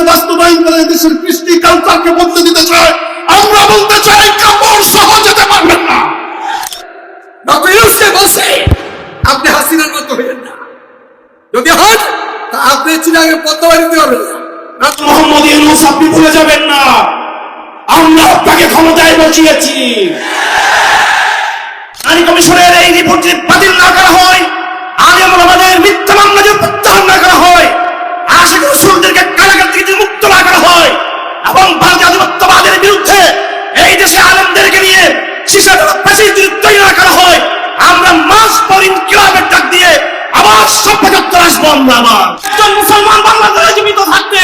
বাস্তবায়ন করে দেশের কৃষ্টি কালচারকে বদলে দিতে চায়। আমরা বলতে চাই কাপড় সহ যেতে পারবেন না। ডক্টর ইউনূসকে বলছে আপনি হাসিনার মতো হইলেন না, যদি হন তা আপনি চিনাকে পদ্মা দিতে পারবেন না। মোহাম্মদ ইউনূস, আপনি ভুলে যাবেন না আমরা আপনাকে ক্ষমতায় বসিয়েছি। নারী কমিশনের এই রিপোর্ট যদি বাতিল না করা হয়, আলেম ওলামাদের মিথ্যা মামলা যদি প্রত্যাহার না করা হয়, আশিক রাসূলদেরকে কারাগার থেকে যদি মুক্ত না করা হয়, এবং ভারতীয় আধিপত্যবাদের বিরুদ্ধে এই দেশে আলেমদেরকে নিয়ে তৈরি না করা হয়, আমরা মাস পর ইনকিলাবের ডাক দিয়ে আবার সভ্যচত্বর আসবো। আমরা আবার একজন মুসলমান বাংলাদেশে জীবিত থাকতে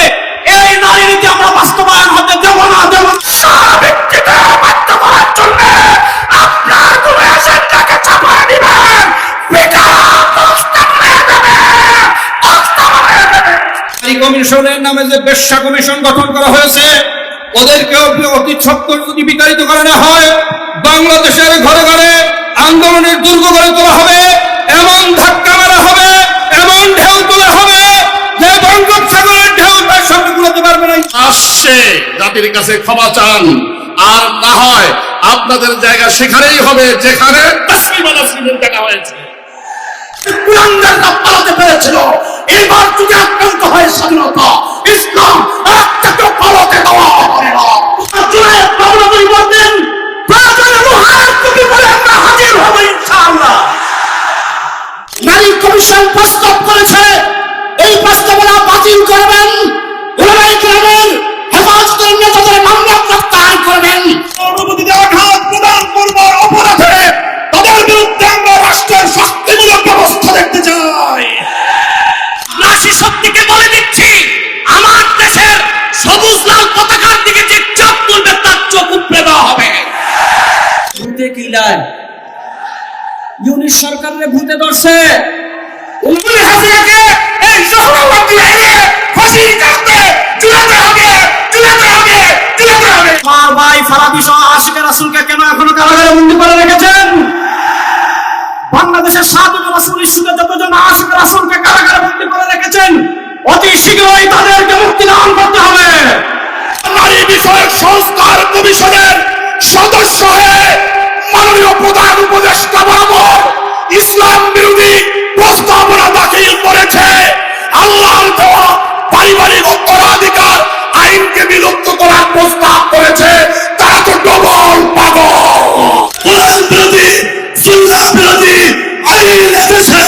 এই নারী নীতি আমরা বাস্তবায়ন হতে দেব না, দেব না। ব্যক্তিকে বাধ্য করার জন্য আপনার কোন এজেন্ডাকে চাপায় দিবেন, কমিশনের নামে যে বেশ্যা কমিশন গঠন করা হয়েছে, ওদেরকে অতি সত্তর যদি বিতাড়িত করে না হয়, বাংলাদেশের ঘরে ঘরে আন্দোলনের দুর্গ গড়ে তোলা হবে, এমন ধাক্কা মারা হবে, এমন ঢেউ তোলা হবে যে বঙ্গোপসাগরের ঢেউ তার সঙ্গে তুলতে পারবে না। আসছে জাতির কাছে ক্ষমা চান, আর না হয় আপনাদের জায়গা সেখানেই হবে যেখানে তাসলিম নাসরিনের জায়গা হয়েছে। কুলাঙ্গাররা পালাতে পেরেছিল, এবার যদি আক্রান্ত হয় স্বাধীনতা, ইসলাম একটাকে পালাতে দেওয়া হবে না। জুনায়েদ বাবুল বলতেন, প্রয়োজনে লোহার টুপি পরে আমরা হাজির হব ইনশাআল্লাহ। নারী কমিশন প্রস্তাব করেছে, এই প্রস্তাবনা বাতিল করবেন, উলামায়ে কেরামের হেফাজতের নেতাদের মামলা প্রত্যাহার করবেন। অনুমতিতে আঘাত প্রদান করবার অপরাধে তাদের বিরুদ্ধে আমরা রাষ্ট্রের শক্তিমূলক ব্যবস্থা দেখতে চাই। নাসি শক্তিকে বলে দিচ্ছি, আমার দেশের সবুজ লাল পতাকার দিকে যে চোখ তুলবে তার চোখ উপড়ে দেওয়া হবে। ভূতে কি লাইন, ইউনিশ সরকারের ভূতে ধরছে। হাসিনাকে এই জহরাবাদী এনে ফাঁসি কাটতে ঝুলাতে হবে, ঝুলাতে হবে, ঝুলাতে হবে। আমার ভাই ফারাবী সহ আশিক রাসূলকে কেন এখনো কারাগারে বন্দী করে রেখেছেন? বাংলাদেশের সাধু রাসূল ইস্যুতে যতজন আশিক রাসূলকে কারাগারে বন্দী করে রেখেছেন, অতি শীঘ্রই তাদেরকে মুক্তি দান করতে হবে। নারী বিষয়ক সংস্কার কমিশনের সদস্য হয়ে মাননীয় প্রধান উপদেষ্টা বরাবর ইসলাম বিরোধী প্রস্তাবনা দাখিল করেছে। আল্লাহর দেওয়া পারিবারিক উত্তরাধিকার আইনকে বিলুপ্ত করার প্রস্তাব করেছে। তারা তো ডবল পাগল। কোরআন বিরোধী, সুন্নাহ বিরোধী আইন এসেছে,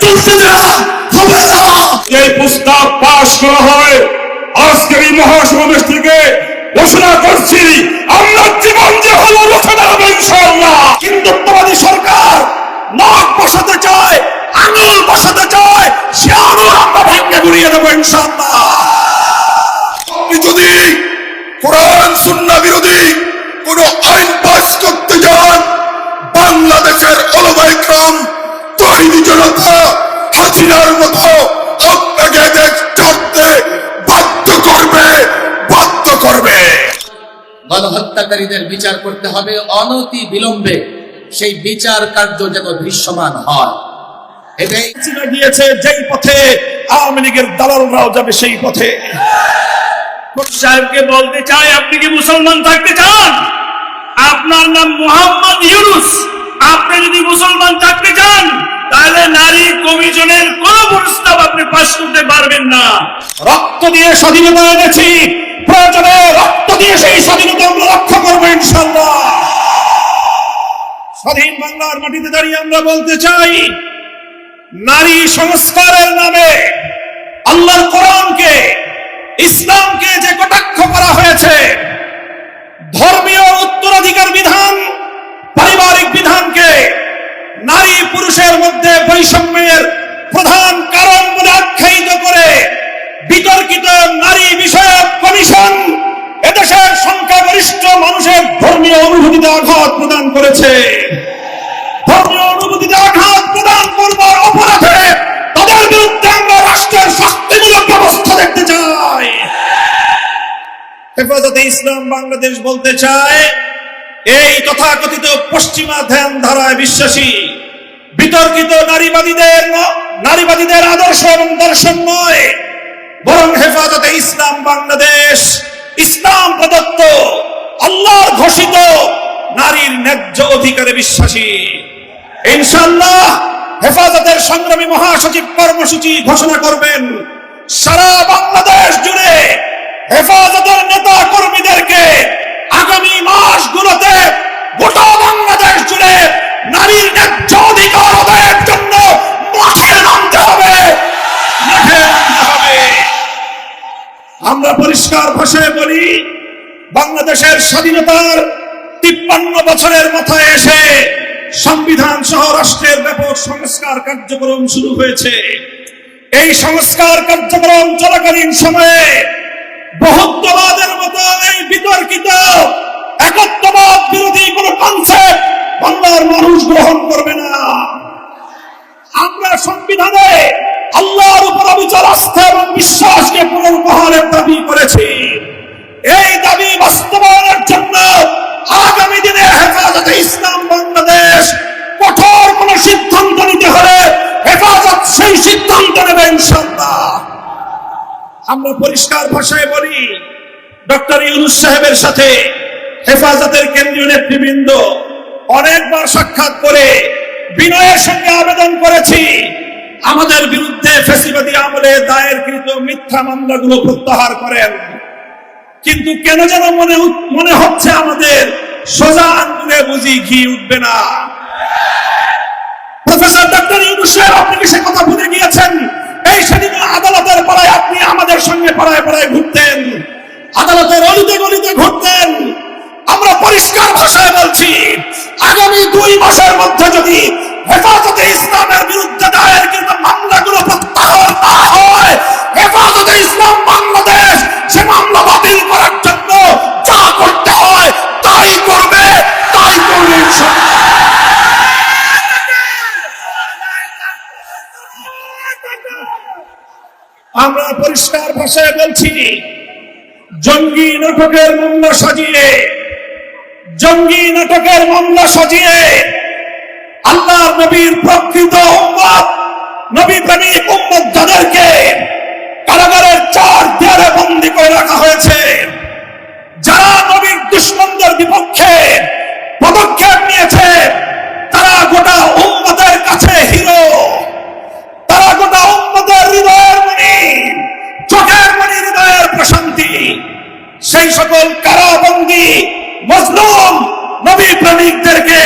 চলতে দেওয়া হবে না। এই প্রস্তাব পাশ করা হয়, আজকের এই মহাসমাবেশ থেকে ঘোষণা করছি আমরা জীবন যে হলো রক্ষা দাঁড়াবো ইনশাআল্লাহ। হিন্দুত্ববাদী সরকার নাক বসাতে চায়, আঙুল বসাতে চায়, সে আঙুল আমরা ভেঙে গুড়িয়ে দেবো ইনশাআল্লাহ। আপনি যদি কোরআন সুন্নাহ বিরোধী কোন আইন পাস করতে যান, বাংলাদেশের ওলামায়ে কেরাম তৌহিদি জনতা হাসিনার মতো আপনাকে দেশ ছাড়তে বাধ্য করবে, বাধ্য করবে। গণহত্যাকারীদের বিচার করতে হবে অনতি বিলম্বে, সেই বিচার কার্য যেন দৃশ্যমান হয়। এটাই গিয়েছে যেই পথে, আওয়ামী লীগের দালালরাও যাবে সেই পথে। সাহেবকে বলতে চাই, আপনি কি মুসলমান থাকতে চান? আপনার নাম মোহাম্মদ ইউনূস। আপনি যদি মুসলমান থাকতে চান, তাহলে নারী কমিশনের কোন প্রস্তাব আপনি পাস করতে পারবেন না। রক্ত দিয়ে স্বাধীনতা এনেছি, প্রয়োজনে রক্ত দিয়ে সেই স্বাধীনতা আমরা রক্ষা করবো ইনশাআল্লাহ। স্বাধীন বাংলার মাটিতে দাঁড়িয়ে আমরা বলতে চাই, নারী সংস্কারের নামে আল্লাহর কোরআনকে, ইসলামকে যে কটাক্ষ করা হয়েছে, ধর্মীয় উত্তরাধিকার বিধান, পারিবারিক বিধানকে নারী পুরুষের মধ্যে বৈষম্যের প্রধান কারণ বলে আখ্যায়িত করে বিতর্কিত নারী বিষয়ক কমিশন এদেশের সংখ্যাগরিষ্ঠ মানুষের ধর্মীয় অনুভূতিতে আঘাত প্রদান করেছে। ধর্মীয় অনুভূতিতে আঘাত প্রদান করবার অপরাধে তাদের বিরুদ্ধে আমরা রাষ্ট্রের শক্তিমূলক ব্যবস্থা দেখতে চাই। হেফাজতে ইসলাম বাংলাদেশ বলতে চায়, এই তথাকথিত পশ্চিমা ধ্যান ধারায় বিশ্বাসী বিতর্কিত নারীবাদীদের আদর্শ এবং দর্শন নয়, বরং হেফাজতে ইসলাম বাংলাদেশ ইসলাম প্রদত্ত আল্লাহর ঘোষিত নারীর ন্যায্য অধিকারে বিশ্বাসী। ইনশাআল্লাহ হেফাজতের সংগ্রামী মহাসচিব কর্মসূচি ঘোষণা করবেন। সারা বাংলাদেশ জুড়ে হেফাজতের নেতা কর্মীদেরকে আগামী মাসগুলোতে গোটা বাংলাদেশ জুড়ে নারীর ন্যায্য অধিকার আদায়ের জন্য মাঠে নামতে হবে, মাঠে নামতে হবে। আমরা পরিষ্কার ভাষায় বলি, বাংলাদেশের স্বাধীনতার 53 বছরের মাথায় এসে সংবিধান সহ রাষ্ট্রের ব্যাপক সংস্কার কার্যক্রম শুরু হয়েছে। এই সংস্কার কার্যক্রম চলাকালীন সময়ে বহুত্ববাদের মতো এই বিতর্কিত একত্ববাদ বিরোধী কোন কনসেপ্ট বাংলার মানুষ গ্রহণ করবে না। আমরা সংবিধানে আল্লাহর উপর অবিচল আস্থা এবং বিশ্বাসকে পুনরুদ্ধারের দাবি করেছি। এই দাবি বাস্তবায়নের জন্য আগামী দিনে হেফাজতে ইসলাম বাংলাদেশ কঠোর কোন সিদ্ধান্ত নিতে হলে হেফাজত সেই সিদ্ধান্ত নেবে ইনশাআল্লাহ। আমরা পরিষ্কার ভাষায় বলি, ডক্টর ইউনূস সাহেবের সাথে হেফাজতের কেন্দ্রীয় নেতৃবৃন্দ অনেকবার সাক্ষাৎ করে বিনয়ের সঙ্গে আবেদন করেছি আমাদের বিরুদ্ধে ফ্যাসিবাদী আমলে দায়েরকৃত মিথ্যা মামলাগুলো প্রত্যাহার করেন। কিন্তু কেন যেন মনে হচ্ছে আমাদের সোজা আঙ্গুলে বুঝি ঘি উঠবে না। প্রফেসর ডক্টর ইউনূস সাহেব, আপনি কি সে কথা ভুলে গিয়েছেন? এই সেদিন আদালতের পাড়ায় আপনি আমাদের সঙ্গে পাড়ায় পাড়ায় ঘুরতেন, আদালতের অলিতে গলিতে ঘুরতেন। আমরা পরিষ্কার ভাষায় বলছি, আগামী 2 মাসের মধ্যে যদি হেফাজতে ইসলামের বিরুদ্ধে দায়েরকৃত মামলাগুলো প্রত্যাহার না হয়, হেফাজতে ইসলাম বাংলাদেশ সে মামলা বাতিল করার জন্য যা করতে হয় তাই করবে, তাই করবে ইনশাআল্লাহ। আমরা পরিষ্কার ভাষায় বলছি, জঙ্গি নাটকের মামলা সাজিয়ে আল্লাহর নবীর প্রকৃত উম্মত, নবী প্রেমিক উম্মত যাদেরকে কারাগারের 4 দেয়ালে বন্দী করে রাখা হয়েছে, যারা নবীর দুশমনদের বিপক্ষে পদক্ষেপ নিয়েছে, তারা গোটা উম্মতের কাছে হিরো, তারা গোটা উম্মতের হৃদয়ের মণি, চোখের মণি, হৃদয়ের প্রশান্তি। সেই সকল কারাবন্দী মজলুম নবী প্রেমিকদেরকে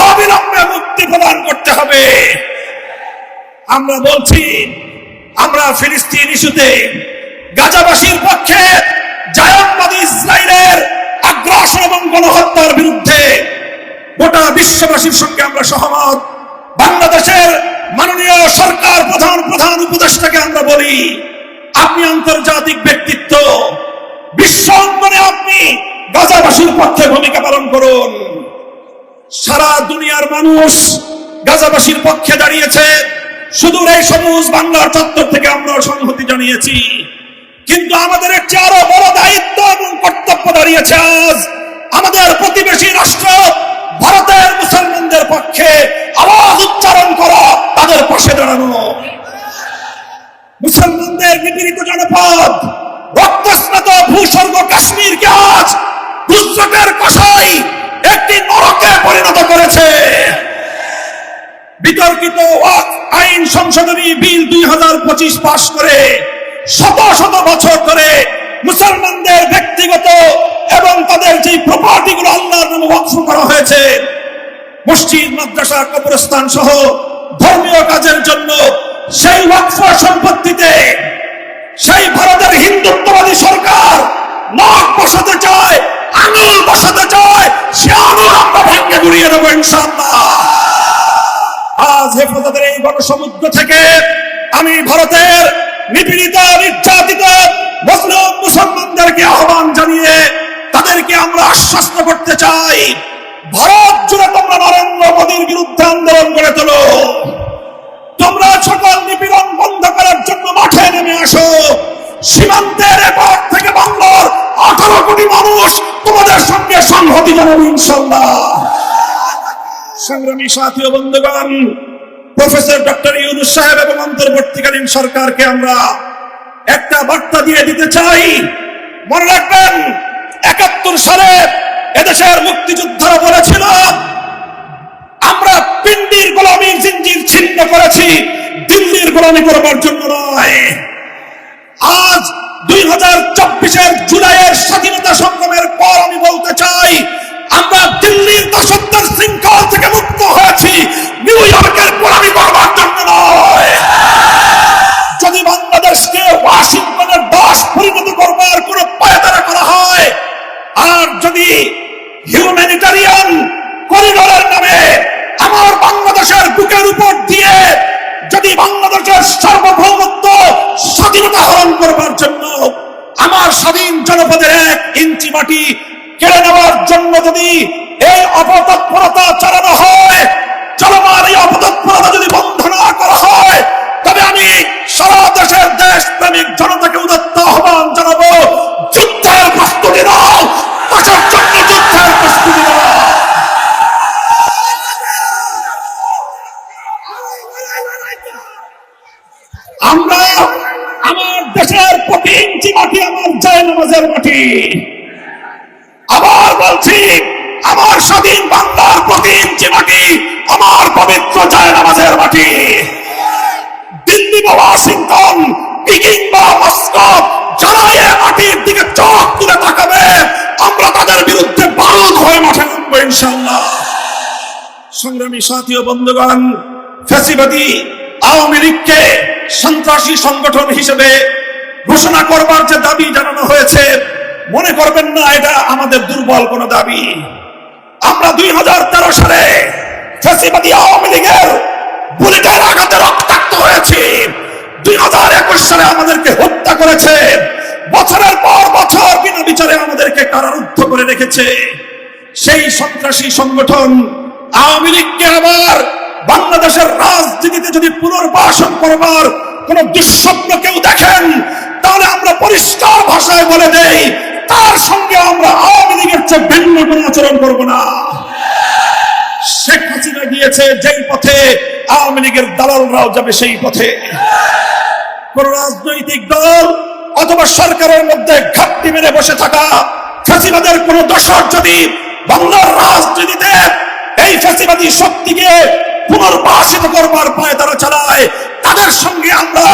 অবিলম্বে মুক্তি প্রদান করতে হবে। আমরা বলছি, আমরা ফিলিস্তিন ইস্যুতে গাজাবাসীর পক্ষে, জায়নবাদী ইসরায়েলের আগ্রাসন এবং গণহত্যার বিরুদ্ধে গোটা বিশ্ববাসীর সঙ্গে আমরা সহমত। বাংলাদেশের মাননীয় সরকার প্রধান উপদেষ্টাকে আমরা বলি, আপনি আন্তর্জাতিক ব্যক্তিত্ব, বিশ্ব অঙ্গনে আপনি গাজাবাসীর পক্ষে ভূমিকা পালন করুন। সারা দুনিয়ার মানুষ গাজাবাসীর পক্ষে দাঁড়িয়েছে, সুদূর এই সবুজ বাংলার চত্বর থেকে আমরা সংহতি জানিয়েছি। কিন্তু আমাদের একটি আরো বড় দায়িত্ব এবং কর্তব্য দাঁড়িয়েছে আজ আমাদের প্রতিবেশী রাষ্ট্র ভারতের মুসলমানদের পক্ষে আওয়াজ উচ্চারণ করা, তাদের পাশে দাঁড়ানো। মুসলমানদের নিপীড়িত জনপদ, রক্তস্নাত ভূস্বর্গ কাশ্মীরকে আজ গুজরাটের কসাই একটি নরকে পরিণত করেছে। বিতর্কিত ওয়াকফ আইন সংশোধনী বিল 2025 পাশ করে শত শত বছর ধরে মুসলমানদের ব্যক্তিগত এবং তাদের যে প্রপার্টিগুলো আল্লাহর নামে ওয়াকফ করা হয়েছে, মসজিদ, মাদ্রাসা, কবরস্থান সহ ধর্মীয় কাজের জন্য, সেই ওয়াকফ সম্পত্তিতে সেই ভারতের হিন্দুত্ববাদী সরকার নখ বসাতে চায়, আঙুল বসাতে চায়, সে আঙুল আমরা ভেঙে গুড়িয়ে দেবো ইনশাআল্লাহ। আজ হেফাজতের এই গণসমুদ্র থেকে আমি ভারতের নিপীড়িত, নির্যাতিত মুসলিম মুসলমানদেরকে আহ্বান জানিয়ে তাদেরকে আমরা আশ্বস্ত করতে চাই, ভারত জুড়ে তোমরা নরেন্দ্র মোদীর বিরুদ্ধে আন্দোলন করে তোলো। তোমরা সকল নিপীড়ন বন্ধ করার জন্য মাঠে নেমে আসো। সীমান্তের এপার থেকে বাংলার 18 কোটি মানুষ তোমাদের সঙ্গে সংহতি জানাবে ইনশাআল্লাহ। সংগ্রামী সাথী ও বন্ধুগণ, প্রফেসর ডক্টর ইউনূস সাহেব এবং অন্তর্বর্তীকালীন সরকারকে আমরা একটা বার্তা দিয়ে দিতে চাই। মনে রাখবেন 71 সালে এদেশের মুক্তিযোদ্ধারা বলেছিল আমরা পিন্ডির গোলামীর জিঞ্জির ছিন্ন করেছি, দিল্লির গোলামী করবার জন্য নয়। আজ 2024-এর জুলাইয়ের স্বাধীনতা সংগ্রামের পর আমি বলতে চাই আমরা দিল্লির দাসত্বের শৃঙ্খল থেকে মুক্ত হয়েছি, নিউ ইয়র্কের গোলামী করবার জন্য নয়। যদি বাংলাদেশকে ওয়াশিংটনের দাস পরিণত করবার কোন পায়তারা করা হয়, আর যদি হিউম্যানিটারিয়ান করিডোরের নামে আমার বাংলাদেশের বুকের উপর দিয়ে যদি বাংলাদেশের সার্বভৌমত্ব স্বাধীনতা হরণ করবার জন্য আমার স্বাধীন জনপদের 1 ইঞ্চি মাটি কেড়ে নেওয়ার জন্য যদি এই অপতৎপরতা চালানো হয়, চলমান এই অপতৎপরতা যদি বন্ধ না করা হয়, তবে আমি সারা দেশের দেশপ্রেমিক জনতাকে উদাত্ত আহ্বান জানাবো, যুদ্ধের প্রস্তুতি নাও, দেশের জন্য যুদ্ধের প্রস্তুতি নাও। আমরা আমার দেশের প্রতি ইঞ্চি মাটি আমার জায়নামাজের মাটি। আবার বলছি, আমার স্বাধীন বাংলার প্রতি ইঞ্চি মাটি আমার পবিত্র জায়নামাজের মাটি। দিল্লি বা ওয়াশিংটন, পিকিং বা মস্কো, যারা এই মাটির দিকে চোখ তুলে তাকাবে আমরা তাদের বিরুদ্ধে বারুদ হয়ে মাঠে নামবো ইনশাআল্লাহ। সংগ্রামী সাথী ও বন্ধুগণ, ফ্যাসিবাদী আওয়ামী লীগকে সন্ত্রাসী সংগঠন হিসেবে ঘোষণা করবার যে দাবি জানানো হয়েছে, মনে করবেন না এটা আমাদের দুর্বল কোন দাবি। আমরা 2013 সালে ফ্যাসিবাদী আওয়ামী লীগের বুলেটের আঘাতে রক্তাক্ত হয়েছি। 2021 সালে আমাদেরকে হত্যা করেছে, বছরের পর বছর বিনা বিচারে আমাদেরকে কারারুদ্ধ করে রেখেছে। সেই সন্ত্রাসী সংগঠন আওয়ামী লীগকে আবার বাংলাদেশের রাজনীতিতে যদি পুনর্বাসন করবার কোন দুঃস্বপ্ন কেউ দেখেন, তাহলে আমরা পরিষ্কার ভাষায় বলে দেই তার সঙ্গে আমরা আওয়ামী লীগের চেয়ে ভিন্ন কোন আচরণ করব না। শেখ হাসিনা গিয়েছে যেই পথে, আওয়ামী লীগের দালালরাও যাবে সেই পথে। কোন রাজনৈতিক দল অথবা সরকারের মধ্যে ঘাপটি মেরে বসে থাকা ফ্যাসিবাদের কোন দোসর যদি বাংলার রাজনীতিতে এই ফ্যাসিবাদী শক্তিকে পুনর্বাসিত করবার পায়ে তারা চালায়, তাদের সঙ্গে আমরা